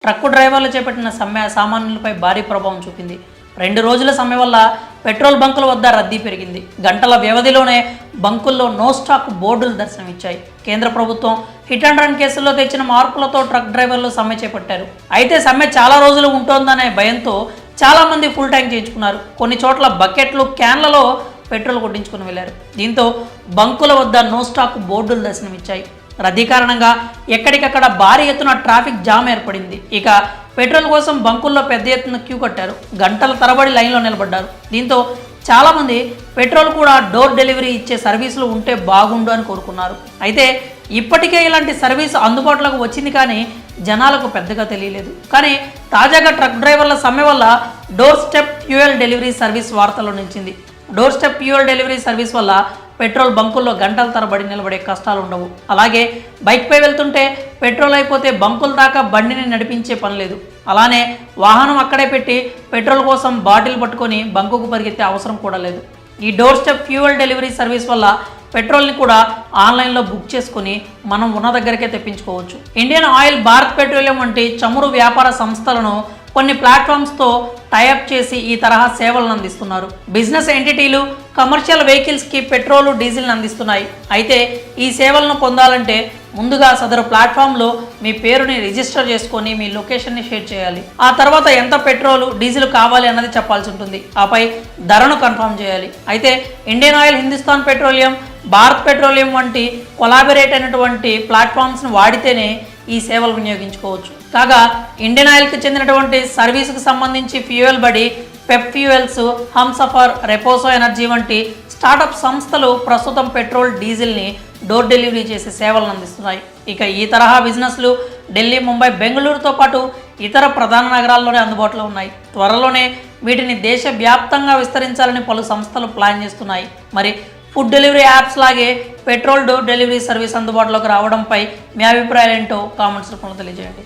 Truck డ్రైవర్లు చేపట్టిన సమ్మె సామాన్యులపై భారీ ప్రభావం చూపింది. 2 రోజుల సమ్మె వల్ల పెట్రోల్ బంకుల వద్ద రద్దీ పెరిగింది. గంటల వ్యవధిలోనే బంకుల్లో నో స్టాక్ బోర్డులు దర్శనమిచ్చాయి. కేంద్ర ప్రభుత్వం హిట్ అండ్ రన్ కేసుల్లో తెచ్చిన మార్పులతో ట్రక్ డ్రైవర్లు సమ్మె చేపట్టారు. అయితే సమ్మె చాలా రోజులు ఉంటోందనే భయంతో చాలామంది ఫుల్ ట్యాంక్ చేయించుకున్నారు. కొన్ని చోట్ల బకెట్లు, క్యాన్లలో పెట్రోల్ కొట్టించుకుని వెళ్లారు. దీంతో బంకుల వద్ద నో స్టాక్ బోర్డులు దర్శనమిచ్చాయి. రద్దీ కారణంగా ఎక్కడికక్కడ భారీ ఎత్తున ట్రాఫిక్ జామ్ ఏర్పడింది. ఇక పెట్రోల్ కోసం బంకుల్లో పెద్ద ఎత్తున క్యూ కట్టారు. గంటల తరబడి లైన్లో నిలబడ్డారు. దీంతో చాలామంది పెట్రోల్ కూడా డోర్ డెలివరీ ఇచ్చే సర్వీసులు ఉంటే బాగుండు అని కోరుకున్నారు. అయితే ఇప్పటికే ఇలాంటి సర్వీస్ అందుబాటులోకి వచ్చింది, కానీ జనాలకు పెద్దగా తెలియలేదు. కానీ తాజాగా ట్రక్ డ్రైవర్ల సమ్మె వల్ల door step fuel delivery service వార్తల్లో నిలిచింది. Door step fuel delivery service వల్ల పెట్రోల్ బంకుల్లో గంటల తరబడి నిలబడే కష్టాలు ఉండవు. అలాగే బైక్పై వెళ్తుంటే పెట్రోల్ అయిపోతే బంకుల దాకా బండిని నడిపించే పని లేదు. అలానే వాహనం అక్కడే పెట్టి పెట్రోల్ కోసం బాటిల్ పట్టుకొని బంకుకు పరిగెత్తే అవసరం కూడా లేదు. ఈ door step fuel delivery service వల్ల పెట్రోల్ని కూడా ఆన్లైన్లో బుక్ చేసుకుని మనం ఉన్న దగ్గరికే తెప్పించుకోవచ్చు. ఇండియన్ ఆయిల్, భారత్ పెట్రోలియం వంటి చమురు వ్యాపార సంస్థలను కొన్ని ప్లాట్ఫామ్స్తో టైఅప్ చేసి ఈ తరహా సేవలను అందిస్తున్నారు. బిజినెస్ ఎంటిటీలు కమర్షియల్ వెహికల్స్కి పెట్రోలు, డీజిల్ని అందిస్తున్నాయి. అయితే ఈ సేవలను పొందాలంటే ముందుగా సదరు ప్లాట్ఫామ్లో మీ పేరుని రిజిస్టర్ చేసుకొని మీ లొకేషన్ని షేర్ చేయాలి. ఆ తర్వాత ఎంత పెట్రోలు, డీజిల్ కావాలి అన్నది చెప్పాల్సి ఉంటుంది. ఆపై ధరను కన్ఫర్మ్ చేయాలి. అయితే Indian oil, Hindustan petroleum, Bharat petroleum వంటి కొలాబరేట్ అయినటువంటి ప్లాట్ఫామ్స్ని వాడితేనే ఈ సేవలు వినియోగించుకోవచ్చు. కాగా ఇండియన్ ఆయిల్కి చెందినటువంటి సర్వీస్కి సంబంధించి ఫ్యూయల్ బడి, పెప్ ఫ్యూయల్స్, హమ్సఫర్, రెపోసో ఎనర్జీ వంటి స్టార్టప్ సంస్థలు ప్రస్తుతం పెట్రోల్, డీజిల్ని డోర్ డెలివరీ చేసే సేవలను అందిస్తున్నాయి. ఇక ఈ తరహా బిజినెస్లు ఢిల్లీ, ముంబై, బెంగళూరుతో పాటు ఇతర ప్రధాన నగరాల్లోనే అందుబాటులో ఉన్నాయి. త్వరలోనే వీటిని దేశవ్యాప్తంగా విస్తరించాలని పలు సంస్థలు ప్లాన్ చేస్తున్నాయి. మరి ఫుడ్ డెలివరీ యాప్స్ లాగే పెట్రోల్ డోర్ డెలివరీ సర్వీస్ అందుబాటులోకి రావడంపై మీ అభిప్రాయాలు ఏంటో కామెంట్స్ రూపంలో తెలియజేయండి.